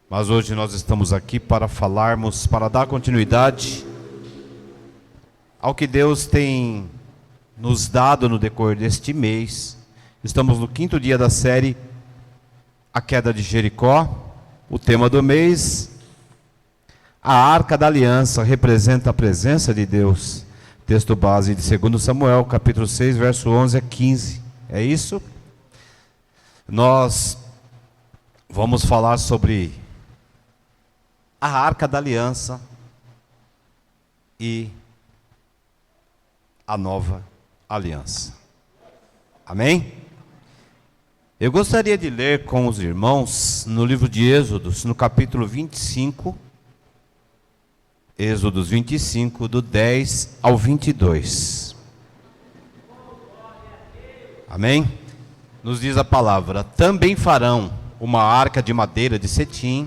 Mas hoje nós estamos aqui para falarmos, para dar continuidade ao que Deus tem nos dado no decorrer deste mês. Estamos no 5º dia da série A Queda de Jericó. O tema do mês: a Arca da Aliança representa a presença de Deus. Texto base de 2 Samuel, capítulo 6, verso 11 a 15. É isso? Nós vamos falar sobre a Arca da Aliança e a nova aliança. Amém? Eu gostaria de ler com os irmãos no livro de Êxodos, no capítulo 25, Êxodos 25, do 10 ao 22. Amém? Nos diz a palavra: também farão uma arca de madeira de cetim.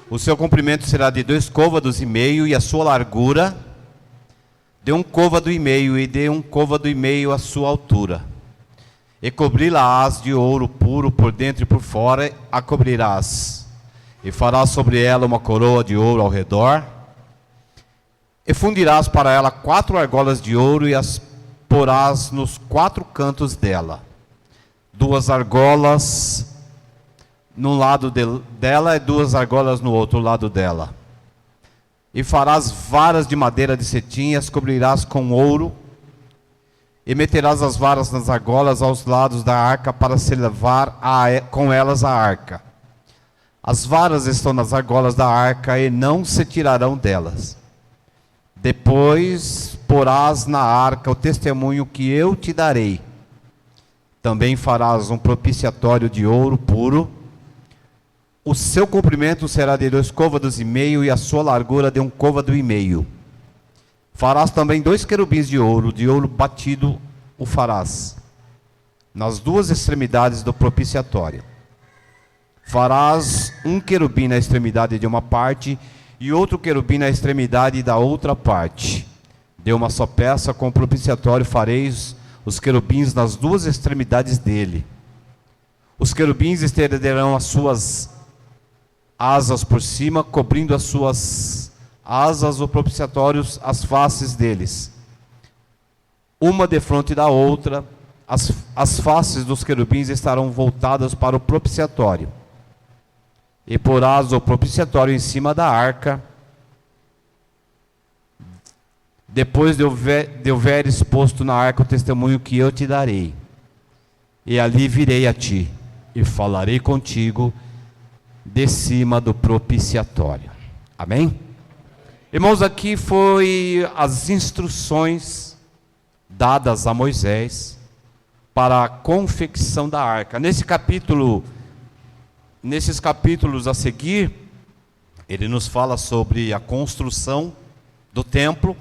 O seu comprimento será de 2 côvados e meio, e a sua largura de 1 côvado e meio, e de 1 côvado e meio a sua altura. E cobri-la-ás de ouro puro por dentro e por fora, a cobrirás. E farás sobre ela uma coroa de ouro ao redor. E fundirás para ela 4 argolas de ouro, e as porás nos 4 cantos dela. 2 argolas num lado dela e 2 argolas no outro lado dela. E farás varas de madeira de cetim, e as cobrirás com ouro, e meterás as varas nas argolas aos lados da arca, para se levar com elas a arca. As varas estão nas argolas da arca, e não se tirarão delas. Depois porás na arca o testemunho que eu te darei. Também farás um propiciatório de ouro puro. O seu comprimento será de 2 côvados e meio, e a sua largura de 1 côvado e meio. Farás também 2 querubins de ouro batido o farás nas 2 extremidades do propiciatório. Farás um querubim na extremidade de uma parte, e outro querubim na extremidade da outra parte. De uma só peça com o propiciatório fareis os querubins nas 2 extremidades dele. Os querubins estenderão as suas asas por cima, cobrindo as suas asas o propiciatório, as faces deles, uma defronte da outra. As faces dos querubins estarão voltadas para o propiciatório. E porás o propiciatório em cima da arca. Depois de houveres posto na arca o testemunho que eu te darei, e ali virei a ti, e falarei contigo de cima do propiciatório. Amém? Irmãos, aqui foi as instruções dadas a Moisés para a confecção da arca. Nesses capítulos a seguir, ele nos fala sobre a construção do templo,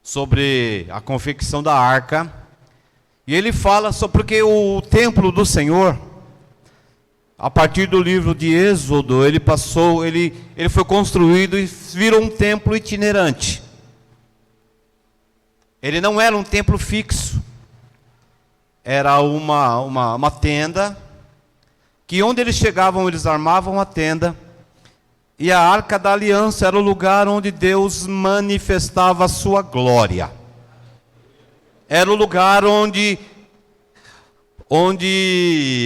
sobre a confecção da arca, e ele fala sobre porque o templo do Senhor, a partir do livro de Êxodo, ele foi construído e virou um templo itinerante. Ele não era um templo fixo, era uma tenda, que onde eles chegavam, eles armavam a tenda, e a Arca da Aliança era o lugar onde Deus manifestava a sua glória. Era o lugar onde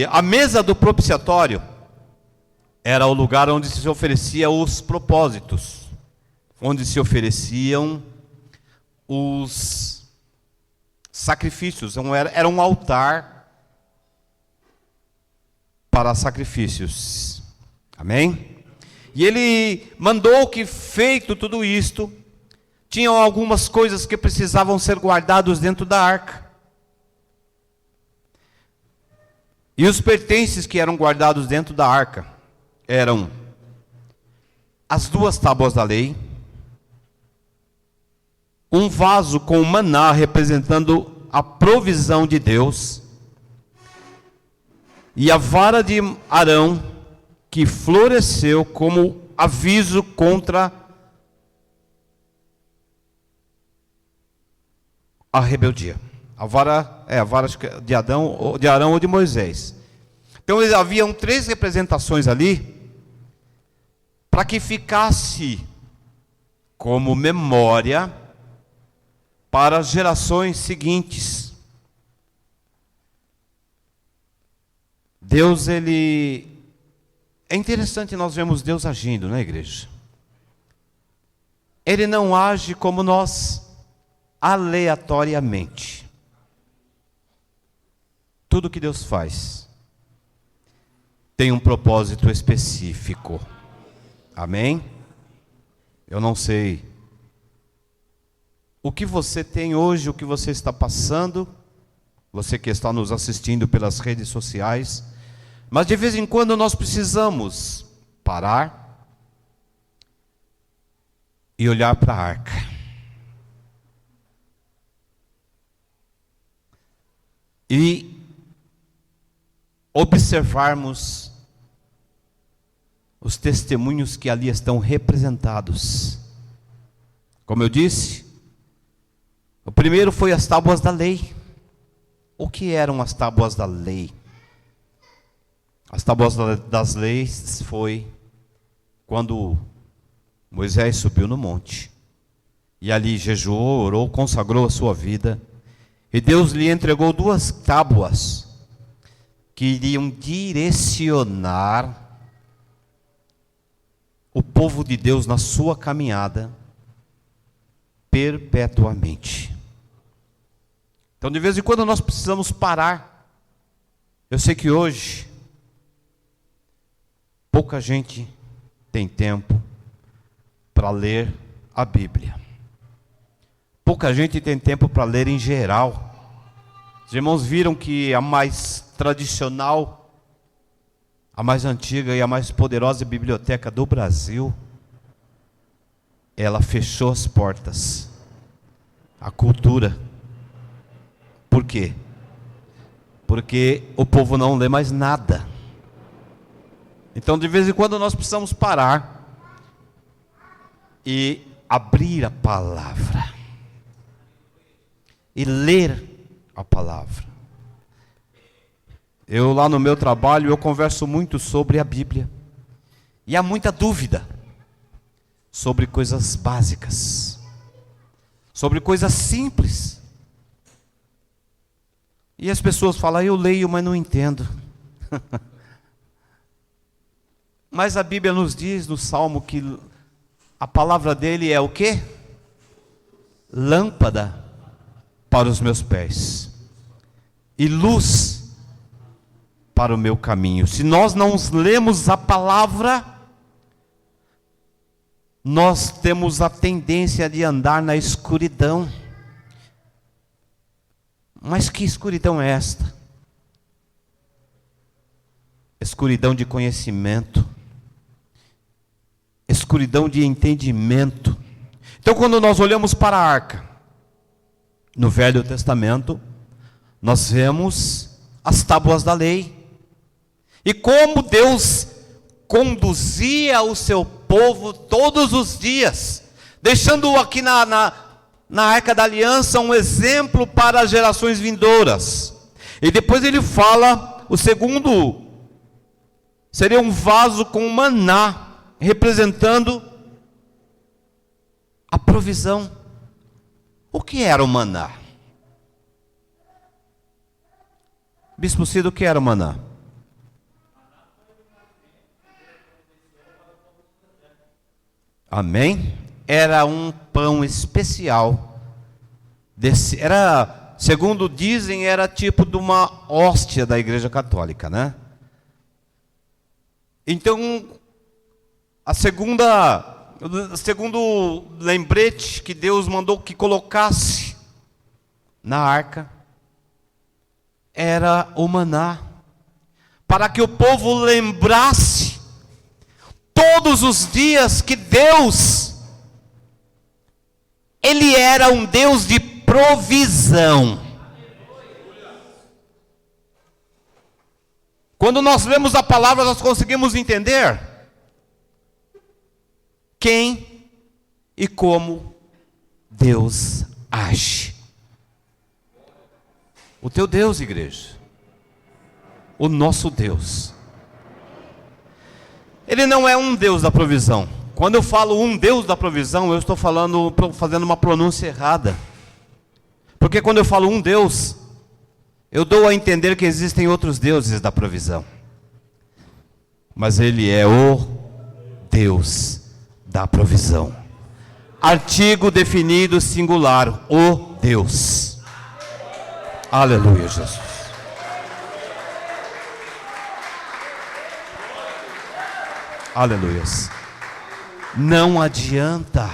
a mesa do propiciatório era o lugar onde se oferecia os propósitos, onde se ofereciam os sacrifícios. Era um altar para sacrifícios. Amém? E ele mandou que, feito tudo isto, tinham algumas coisas que precisavam ser guardadas dentro da arca. E os pertences que eram guardados dentro da arca eram as 2 tábuas da lei, um vaso com maná representando a provisão de Deus, e a vara de Arão, que floresceu como aviso contra a rebeldia. A vara de Arão ou de Moisés. Então haviam 3 representações ali para que ficasse como memória para as gerações seguintes. Deus, ele... É interessante nós vemos Deus agindo, né, igreja? Ele não age como nós, aleatoriamente. Tudo que Deus faz tem um propósito específico. Amém? Eu não sei o que você tem hoje, o que você está passando, você que está nos assistindo pelas redes sociais, mas de vez em quando nós precisamos parar e olhar para a arca. E observarmos os testemunhos que ali estão representados. Como eu disse, o primeiro foi as tábuas da lei. O que eram as tábuas da lei? As tábuas das leis foi quando Moisés subiu no monte e ali jejuou, orou, consagrou a sua vida, e Deus lhe entregou 2 tábuas que iriam direcionar o povo de Deus na sua caminhada perpetuamente. Então, de vez em quando nós precisamos parar. Eu sei que hoje pouca gente tem tempo para ler a Bíblia. Pouca gente tem tempo para ler em geral. Os irmãos viram que a mais tradicional, a mais antiga e a mais poderosa biblioteca do Brasil, ela fechou as portas. A cultura. Por quê? Porque o povo não lê mais nada. Então, de vez em quando, nós precisamos parar e abrir a palavra e ler a palavra. Eu lá no meu trabalho, eu converso muito sobre a Bíblia. E há muita dúvida sobre coisas básicas, sobre coisas simples. E as pessoas falam, eu leio, mas não entendo. Mas a Bíblia nos diz no Salmo que a palavra dele é o quê? Lâmpada para os meus pés e luz para o meu caminho. Se nós não lemos a palavra, nós temos a tendência de andar na escuridão. Mas que escuridão é esta? Escuridão de conhecimento, escuridão de entendimento. Então, quando nós olhamos para a arca, no Velho Testamento, nós vemos as tábuas da lei, e como Deus conduzia o seu povo todos os dias, deixando aqui na Arca da Aliança um exemplo para as gerações vindouras. E depois ele fala, o segundo seria um vaso com maná, representando a provisão. O que era o maná? Bispo Cido, o que era o maná? Amém? Era um pão especial. Era, segundo dizem, era tipo de uma hóstia da Igreja Católica, né? Então, segundo lembrete que Deus mandou que colocasse na arca, era o maná, para que o povo lembrasse todos os dias que Deus, Ele era um Deus de provisão. Quando nós lemos a palavra, nós conseguimos entender quem e como Deus age. O teu Deus, igreja. O nosso Deus. Ele não é um Deus da provisão. Quando eu falo um Deus da provisão, eu estou fazendo uma pronúncia errada. Porque quando eu falo um Deus, eu dou a entender que existem outros deuses da provisão. Mas Ele é o Deus da provisão. Artigo definido singular, o Deus. Aleluia, Jesus. Aleluias. Não adianta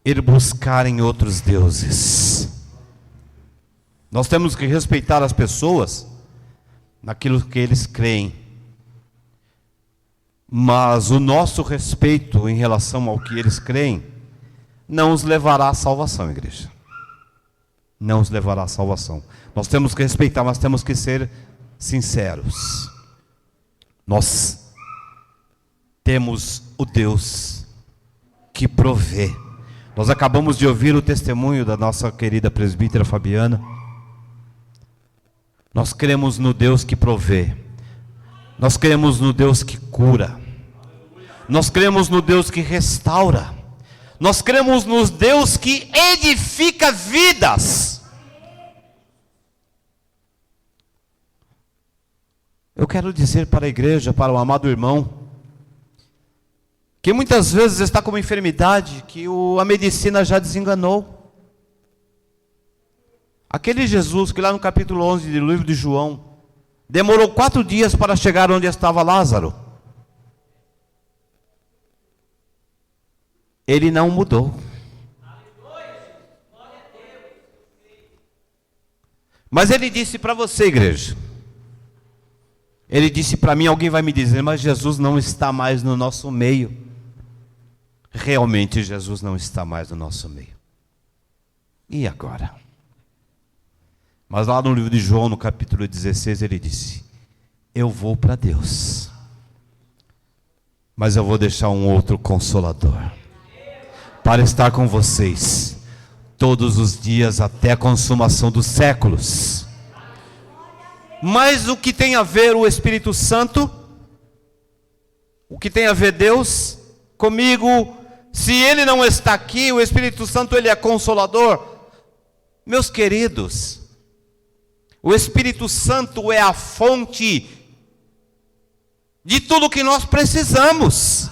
ir buscar em outros deuses. Nós temos que respeitar as pessoas naquilo que eles creem. Mas o nosso respeito em relação ao que eles creem não os levará à salvação, igreja. Não os levará à salvação. Nós temos que respeitar, mas temos que ser sinceros. Nós temos o Deus que provê. Nós acabamos de ouvir o testemunho da nossa querida presbítera Fabiana. Nós cremos no Deus que provê. Nós cremos no Deus que cura. Nós cremos no Deus que restaura. Nós cremos no Deus que edifica vidas. Eu quero dizer para a igreja, para o amado irmão, que muitas vezes está com uma enfermidade que a medicina já desenganou. Aquele Jesus que lá no capítulo 11 do livro de João demorou 4 dias para chegar onde estava Lázaro. Ele não mudou. Mas ele disse para você, igreja. Ele disse para mim, alguém vai me dizer, mas Jesus não está mais no nosso meio. Realmente Jesus não está mais no nosso meio. E agora? Mas lá no livro de João, no capítulo 16, ele disse: eu vou para Deus, mas eu vou deixar um outro consolador, para estar com vocês, todos os dias, até a consumação dos séculos. Mas o que tem a ver o Espírito Santo? O que tem a ver Deus comigo? Se Ele não está aqui, o Espírito Santo, Ele é consolador. Meus queridos, o Espírito Santo é a fonte de tudo que nós precisamos.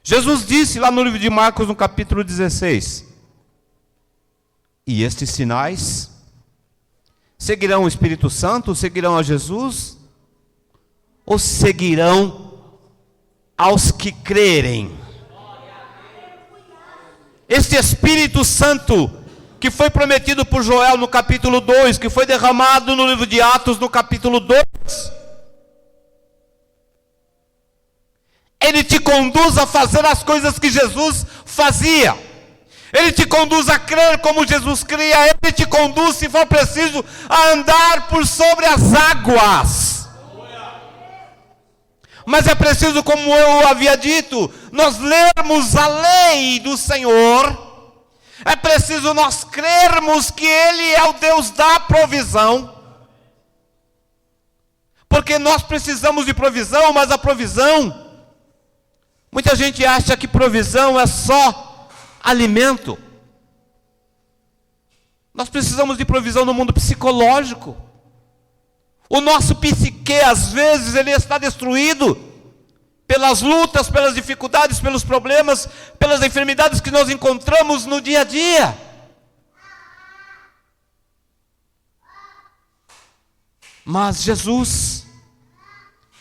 Jesus disse lá no livro de Marcos, no capítulo 16: e estes sinais seguirão o Espírito Santo, seguirão a Jesus, ou seguirão aos que crerem? Este Espírito Santo que foi prometido por Joel no capítulo 2, que foi derramado no livro de Atos no capítulo 2, ele te conduz a fazer as coisas que Jesus fazia. Ele te conduz a crer como Jesus cria. Ele te conduz, se for preciso, a andar por sobre as águas. Mas é preciso, como eu havia dito, nós lermos a lei do Senhor. É preciso nós crermos que Ele é o Deus da provisão. Porque nós precisamos de provisão, mas a provisão, muita gente acha que provisão é só alimento. Nós precisamos de provisão no mundo psicológico. O nosso psique, às vezes, ele está destruído pelas lutas, pelas dificuldades, pelos problemas, pelas enfermidades que nós encontramos no dia a dia. Mas Jesus,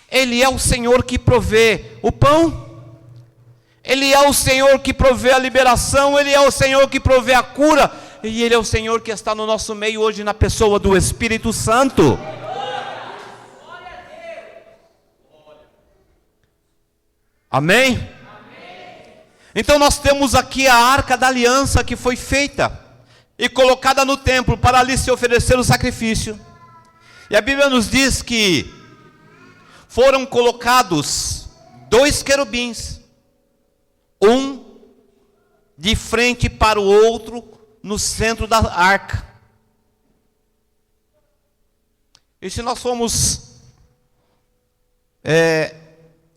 Ele é o Senhor que provê o pão. Ele é o Senhor que provê a liberação, Ele é o Senhor que provê a cura, e Ele é o Senhor que está no nosso meio hoje na pessoa do Espírito Santo. Amém? Então nós temos aqui a arca da aliança que foi feita e colocada no templo para ali se oferecer o sacrifício. E a Bíblia nos diz que foram colocados 2 querubins, um de frente para o outro, no centro da arca. E se nós formos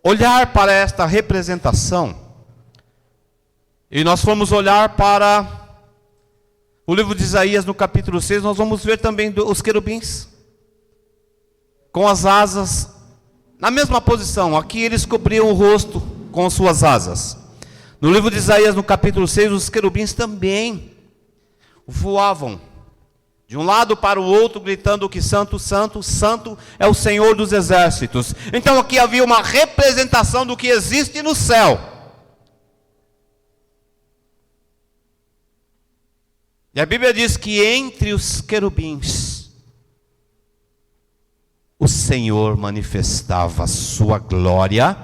olhar para esta representação, e nós formos olhar para o livro de Isaías no capítulo 6, nós vamos ver também os querubins, com as asas, na mesma posição. Aqui eles cobriam o rosto com suas asas. No livro de Isaías no capítulo 6, os querubins também voavam de um lado para o outro, gritando que santo, santo, santo é o Senhor dos exércitos. Então aqui havia uma representação do que existe no céu. E a Bíblia diz que entre os querubins, o Senhor manifestava a sua glória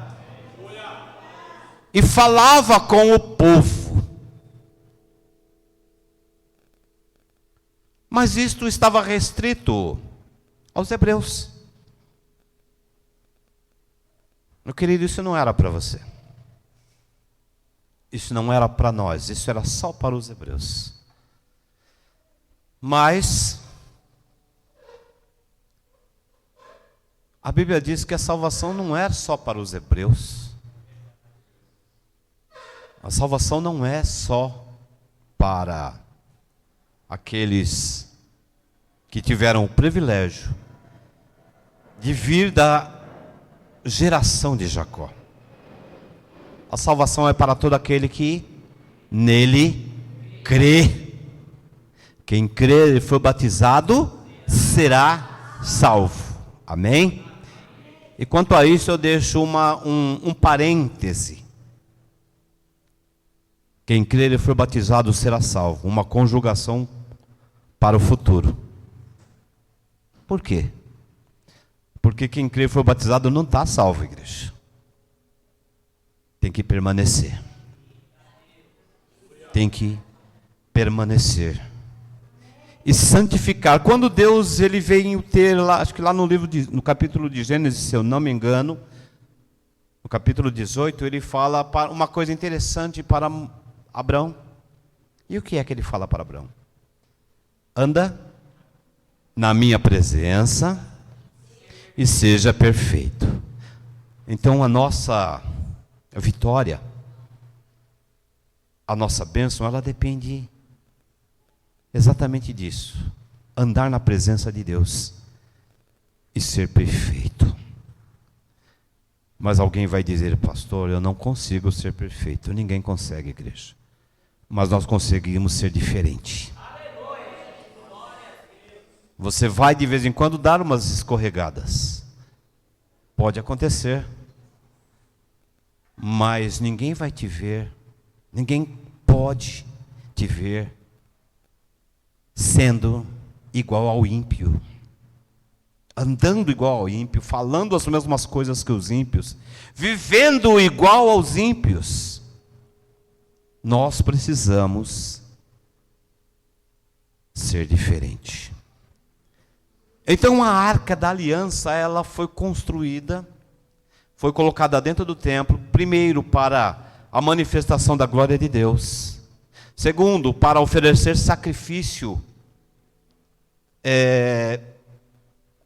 e falava com o povo. Mas isto estava restrito aos hebreus. Meu querido, isso não era para você. Isso não era para nós, isso era só para os hebreus. Mas a Bíblia diz que a salvação não é só para os hebreus. A salvação não é só para aqueles que tiveram o privilégio de vir da geração de Jacó. A salvação é para todo aquele que nele crê. Quem crer e for batizado será salvo. Amém? E quanto a isso eu deixo um parêntese. Quem crer e for batizado será salvo. Uma conjugação para o futuro. Por quê? Porque quem crer e for batizado não está salvo, igreja. Tem que permanecer. Tem que permanecer. E santificar. Quando Deus ele veio ter lá, acho que lá no capítulo de Gênesis, se eu não me engano, no capítulo 18, ele fala uma coisa interessante para Abrão. E o que é que ele fala para Abrão? Anda na minha presença e seja perfeito. Então a nossa vitória, a nossa bênção, ela depende exatamente disso. Andar na presença de Deus e ser perfeito. Mas alguém vai dizer, pastor, eu não consigo ser perfeito. Ninguém consegue, igreja. Mas nós conseguimos ser diferente. Você vai de vez em quando dar umas escorregadas. Pode acontecer. Mas ninguém vai te ver. Ninguém pode te ver sendo igual ao ímpio, andando igual ao ímpio, falando as mesmas coisas que os ímpios, vivendo igual aos ímpios. Nós precisamos ser diferente. Então a arca da aliança, ela foi construída, foi colocada dentro do templo, primeiro para a manifestação da glória de Deus. Segundo, para oferecer sacrifício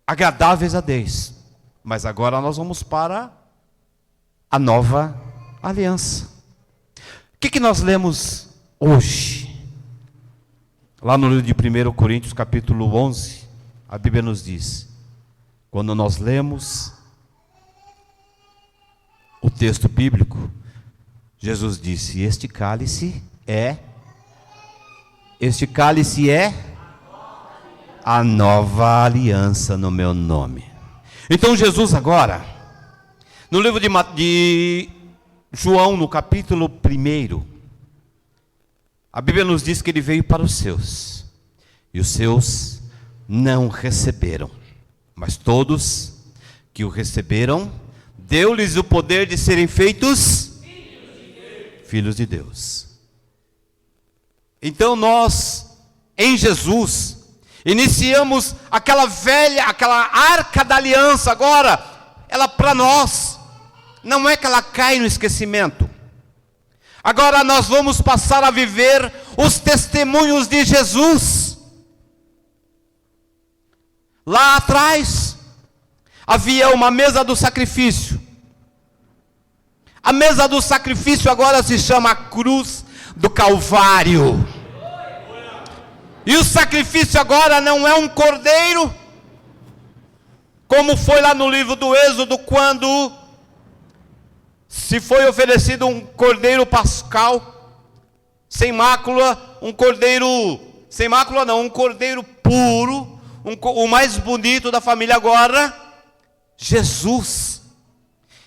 agradáveis a Deus. Mas agora nós vamos para a nova aliança. O que nós lemos hoje? Lá no livro de 1 Coríntios, capítulo 11, a Bíblia nos diz, quando nós lemos o texto bíblico, Jesus disse, este cálice é a nova aliança no meu nome. Então Jesus agora, no livro de João, no capítulo 1, a Bíblia nos diz que ele veio para os seus, e os seus não receberam, mas todos que o receberam, deu-lhes o poder de serem feitos filhos de Deus. Então nós, em Jesus, iniciamos aquela arca da aliança. Agora, ela para nós, não é que ela cai no esquecimento. Agora nós vamos passar a viver os testemunhos de Jesus. Lá atrás, havia uma mesa do sacrifício. A mesa do sacrifício agora se chama cruz do Calvário. E o sacrifício agora não é um cordeiro, como foi lá no livro do Êxodo, quando se foi oferecido um cordeiro pascal, sem mácula, um cordeiro, sem mácula não, um cordeiro puro, o mais bonito da família. Agora, Jesus,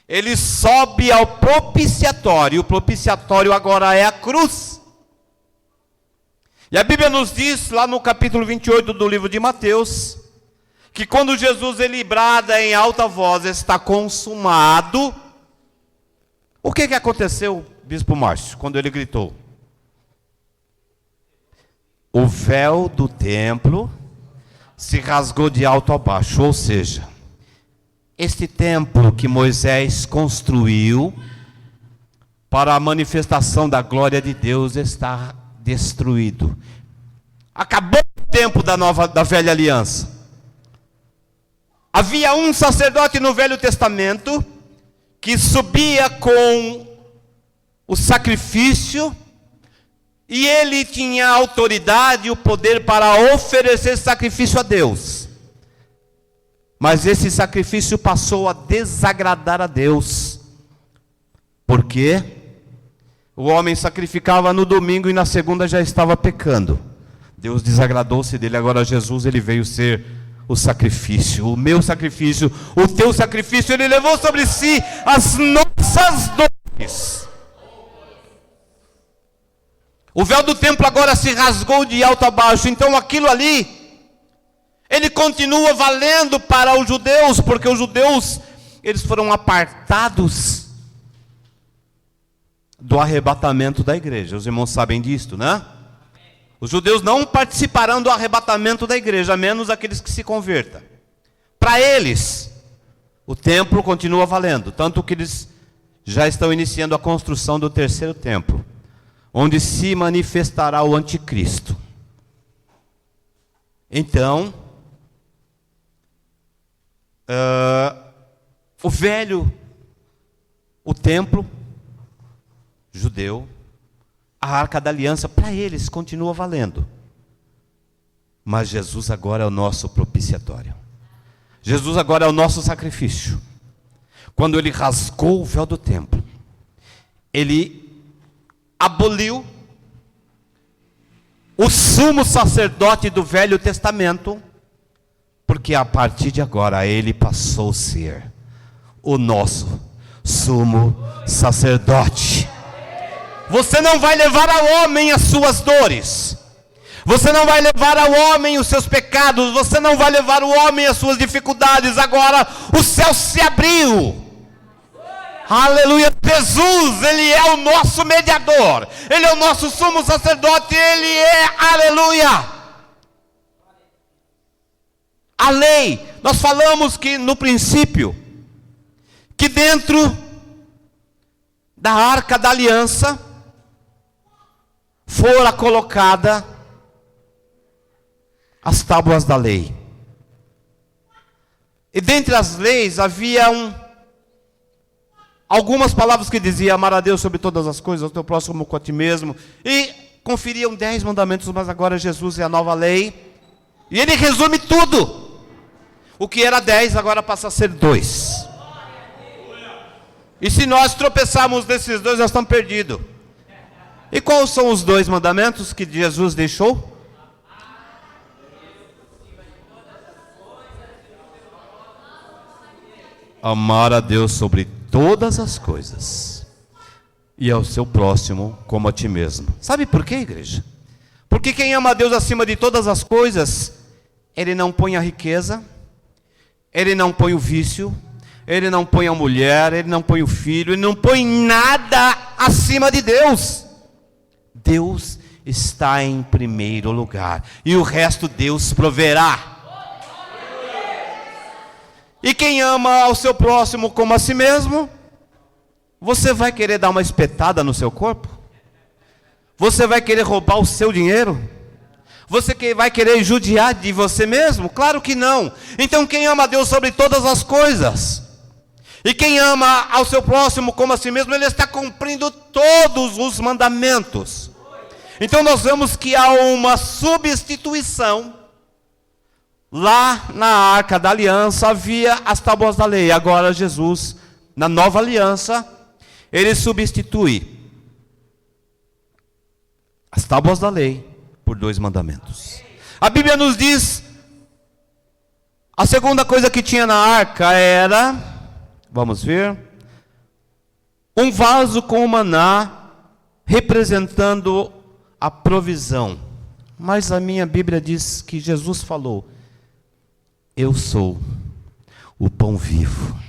ele sobe ao propiciatório, o propiciatório agora é a cruz. E a Bíblia nos diz, lá no capítulo 28 do livro de Mateus, que quando Jesus ele brada em alta voz, está consumado. O que aconteceu, Bispo Márcio, quando ele gritou? O véu do templo se rasgou de alto a baixo, ou seja, este templo que Moisés construiu para a manifestação da glória de Deus está destruído. Acabou o tempo da velha aliança. Havia um sacerdote no Velho Testamento que subia com o sacrifício, e ele tinha a autoridade e o poder para oferecer sacrifício a Deus. Mas esse sacrifício passou a desagradar a Deus. Por quê? O homem sacrificava no domingo e na segunda já estava pecando. Deus desagradou-se dele. Agora Jesus, ele veio ser o sacrifício, o meu sacrifício, o teu sacrifício. Ele levou sobre si as nossas dores. O véu do templo agora se rasgou de alto a baixo. Então aquilo ali, ele continua valendo para os judeus, porque os judeus, eles foram apartados do arrebatamento da igreja. Os irmãos sabem disto, né? Os judeus não participarão do arrebatamento da igreja, a menos aqueles que se convertam. Para eles, o templo continua valendo, tanto que eles já estão iniciando a construção do terceiro templo, onde se manifestará o anticristo. Então, o templo judeu, a arca da aliança, para eles continua valendo. Mas Jesus agora é o nosso propiciatório. Jesus agora é o nosso sacrifício. Quando ele rasgou o véu do templo, ele aboliu o sumo sacerdote do Velho Testamento, porque a partir de agora ele passou a ser o nosso sumo sacerdote. Você não vai levar ao homem as suas dores, você não vai levar ao homem os seus pecados, você não vai levar ao homem as suas dificuldades. Agora o céu se abriu. Aleluia. Jesus, ele é o nosso mediador, ele é o nosso sumo sacerdote, ele é, aleluia, a lei. Nós falamos que no princípio, que dentro da arca da aliança fora colocada as tábuas da lei. E dentre as leis havia algumas palavras que diziam: amar a Deus sobre todas as coisas, o teu próximo como a ti mesmo. E conferiam 10 mandamentos, mas agora Jesus é a nova lei. E ele resume tudo. O que era 10 agora passa a ser 2. E se nós tropeçarmos nesses 2, nós estamos perdidos. E quais são os 2 mandamentos que Jesus deixou? Amar a Deus sobre todas as coisas e ao seu próximo como a ti mesmo. Sabe por quê, igreja? Porque quem ama a Deus acima de todas as coisas, ele não põe a riqueza, ele não põe o vício, ele não põe a mulher, ele não põe o filho, ele não põe nada acima de Deus. Deus está em primeiro lugar, e o resto Deus proverá. E quem ama ao seu próximo como a si mesmo, você vai querer dar uma espetada no seu corpo? Você vai querer roubar o seu dinheiro? Você que vai querer judiar de você mesmo? Claro que não. Então quem ama a Deus sobre todas as coisas, e quem ama ao seu próximo como a si mesmo, ele está cumprindo todos os mandamentos. Então nós vemos que há uma substituição. Lá na Arca da Aliança havia as tábuas da lei. Agora Jesus, na nova aliança, ele substitui as tábuas da lei por 2 mandamentos. A Bíblia nos diz, a segunda coisa que tinha na arca era, vamos ver, um vaso com maná, representando a provisão. Mas a minha Bíblia diz que Jesus falou: eu sou o pão vivo,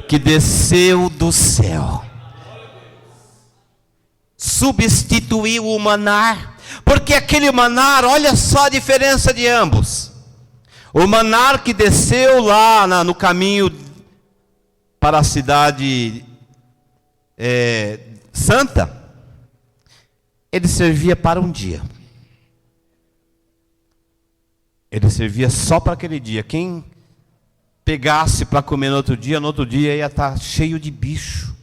que desceu do céu. Substituiu o maná, porque aquele maná, olha só a diferença de ambos. O maná que desceu lá no caminho para a cidade santa, ele servia para um dia. Ele servia só para aquele dia. Quem pegasse para comer no outro dia ia estar cheio de bicho.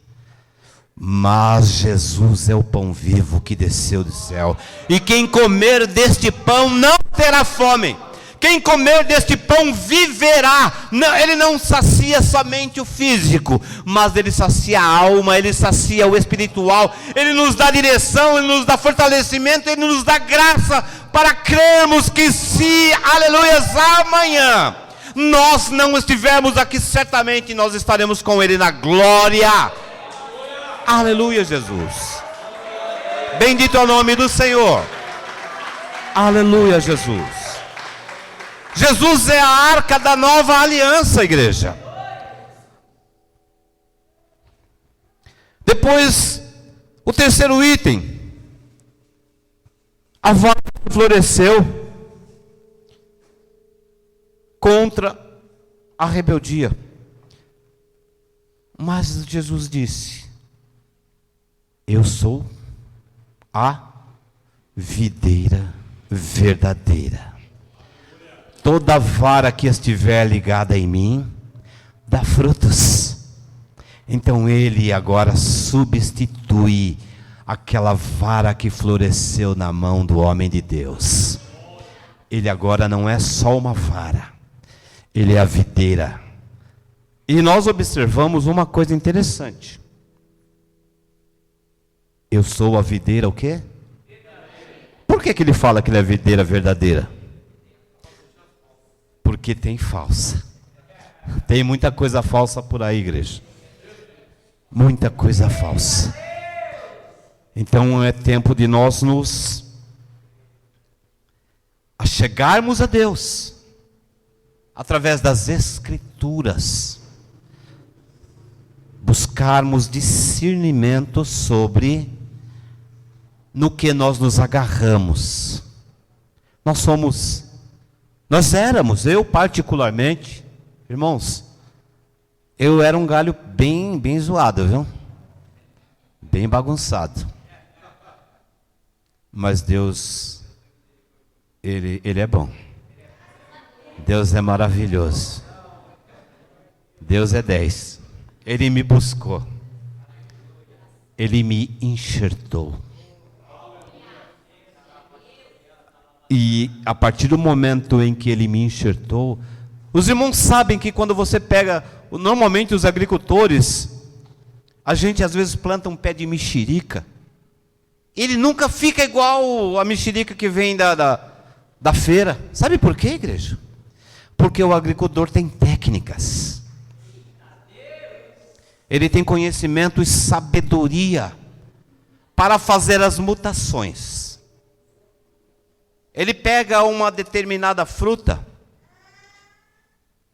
Mas Jesus é o pão vivo que desceu do céu. E quem comer deste pão não terá fome. Quem comer deste pão viverá. Não, ele não sacia somente o físico, mas ele sacia a alma, ele sacia o espiritual. Ele nos dá direção, ele nos dá fortalecimento, ele nos dá graça para crermos que se, aleluias, amanhã nós não estivermos aqui, certamente nós estaremos com ele na glória. Aleluia, Jesus. Bendito é o nome do Senhor. Aleluia, Jesus. Jesus é a arca da nova aliança, igreja. Depois, o terceiro item. A vara floresceu contra a rebeldia. Mas Jesus disse: eu sou a videira verdadeira. Toda vara que estiver ligada em mim, dá frutos. Então ele agora substitui aquela vara que floresceu na mão do homem de Deus. Ele agora não é só uma vara, ele é a videira. E nós observamos uma coisa interessante. Eu sou a videira o quê? Por que ele fala que ele é a videira verdadeira? Porque tem falsa. Tem muita coisa falsa por aí, igreja. Muita coisa falsa. Então é tempo de nós nos achegarmos a Deus através das Escrituras, buscarmos discernimento sobre no que nós nos agarramos. Nós éramos, eu particularmente, irmãos, eu era um galho bem zoado, viu? Bem bagunçado. Mas Deus, Ele é bom. Deus é maravilhoso. Deus é 10. Ele me buscou. Ele me enxertou. E a partir do momento em que ele me enxertou, os irmãos sabem que quando você pega, normalmente os agricultores, a gente às vezes planta um pé de mexerica, ele nunca fica igual a mexerica que vem da feira. Sabe por quê, igreja? Porque o agricultor tem técnicas. Ele tem conhecimento e sabedoria para fazer as mutações. Ele pega uma determinada fruta,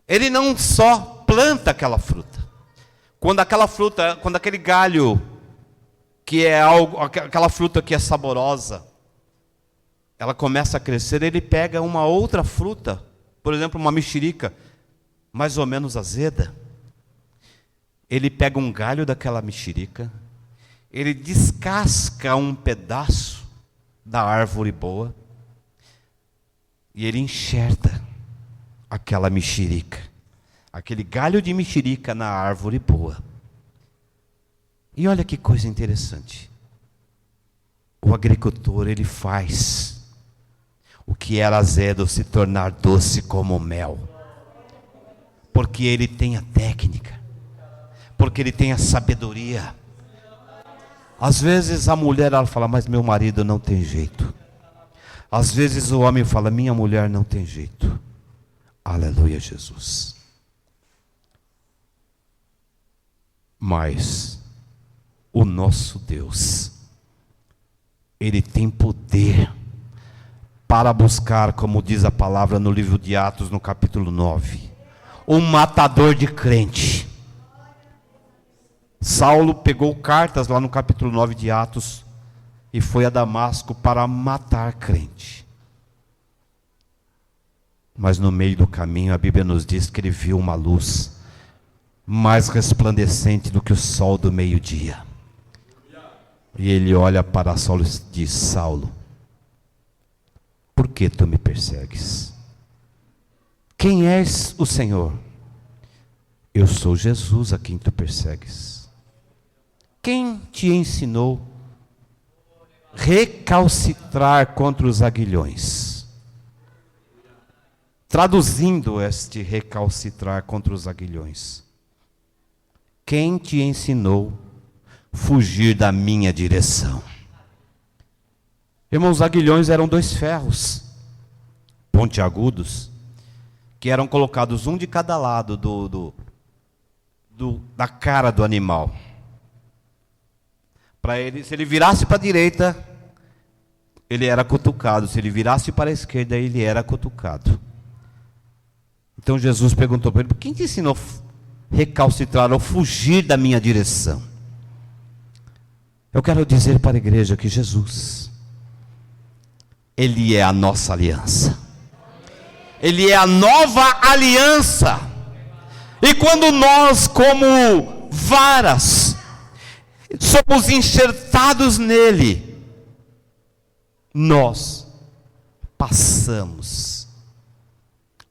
ele não só planta aquela fruta. Quando aquele galho, que é aquela fruta que é saborosa, ela começa a crescer, ele pega uma outra fruta, por exemplo, uma mexerica, mais ou menos azeda. Ele pega um galho daquela mexerica, ele descasca um pedaço da árvore boa, E ele enxerta aquela mexerica, aquele galho de mexerica na árvore boa. E olha que coisa interessante. O agricultor, ele faz o que era azedo se tornar doce como mel. Porque ele tem a técnica, porque ele tem a sabedoria. Às vezes a mulher, ela fala, mas meu marido não tem jeito. Às vezes o homem fala, minha mulher não tem jeito. Aleluia, Jesus. Mas o nosso Deus, Ele tem poder para buscar, como diz a palavra no livro de Atos, no capítulo 9, um matador de crente. Saulo pegou cartas lá no capítulo 9 de Atos e foi a Damasco para matar crente. Mas no meio do caminho a Bíblia nos diz que ele viu uma luz mais resplandecente do que o sol do meio-dia. E ele olha para Saulo e diz, Saulo, por que tu me persegues? Quem és o Senhor? Eu sou Jesus a quem tu persegues. Quem te ensinou recalcitrar contra os aguilhões? Traduzindo este recalcitrar contra os aguilhões. Quem te ensinou fugir da minha direção? Irmãos, os aguilhões eram 2 ferros pontiagudos que eram colocados um de cada lado da cara do animal. Para ele, se ele virasse para a direita, ele era cutucado. Se ele virasse para a esquerda, ele era cutucado. Então Jesus perguntou para ele, quem te ensinou a recalcitrar ou fugir da minha direção? Eu quero dizer para a igreja que Jesus, Ele é a nossa aliança. Ele é a nova aliança. E quando nós, como varas, somos enxertados nele, nós passamos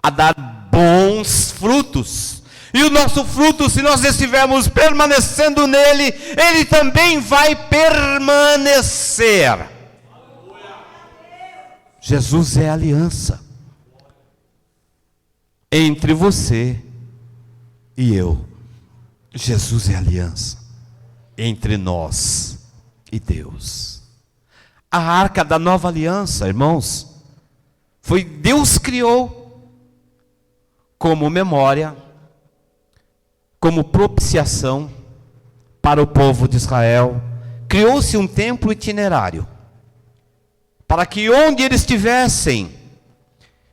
a dar bons frutos. E o nosso fruto, se nós estivermos permanecendo nele, ele também vai permanecer. Jesus é a aliança entre você e eu. Jesus é a aliança entre nós e Deus. A arca da nova aliança, irmãos, foi Deus criou como memória, como propiciação para o povo de Israel. Criou-se um templo itinerário, para que onde eles estivessem,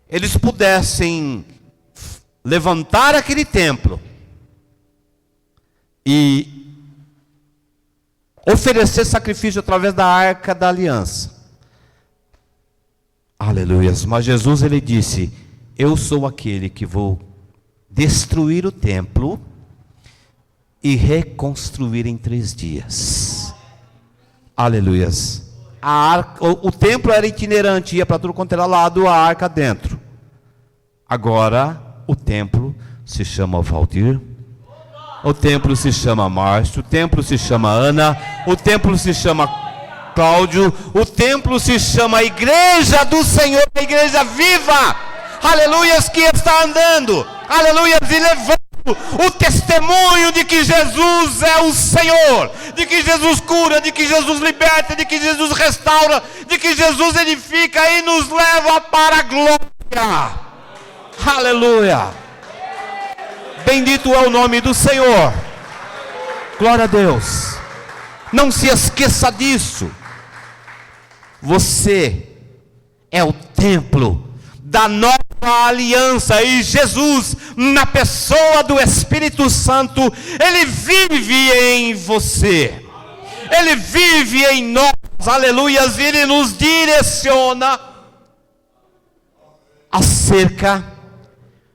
eles pudessem levantar aquele templo e oferecer sacrifício através da arca da aliança. Aleluias. Mas Jesus, ele disse, eu sou aquele que vou destruir o templo e reconstruir em 3 dias. Aleluias. O templo era itinerante, ia para tudo quanto era lado, a arca dentro. Agora o templo se chama Valdir, o templo se chama Márcio, o templo se chama Ana, o templo se chama Cláudio, o templo se chama Igreja do Senhor, a igreja viva, aleluias, que está andando, aleluias, e levando o testemunho de que Jesus é o Senhor, de que Jesus cura, de que Jesus liberta, de que Jesus restaura, de que Jesus edifica e nos leva para a glória. Aleluia. Bendito é o nome do Senhor. Glória a Deus. Não se esqueça disso. Você é o templo da nova aliança, e Jesus, na pessoa do Espírito Santo, ele vive em você, ele vive em nós, aleluias, e ele nos direciona acerca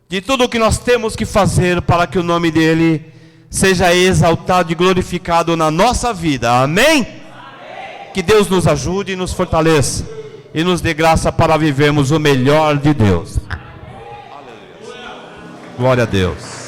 de tudo o que nós temos que fazer para que o nome dele seja exaltado e glorificado na nossa vida, amém? Amém. Que Deus nos ajude e nos fortaleça. e nos dê graça para vivermos o melhor de Deus. Glória a Deus.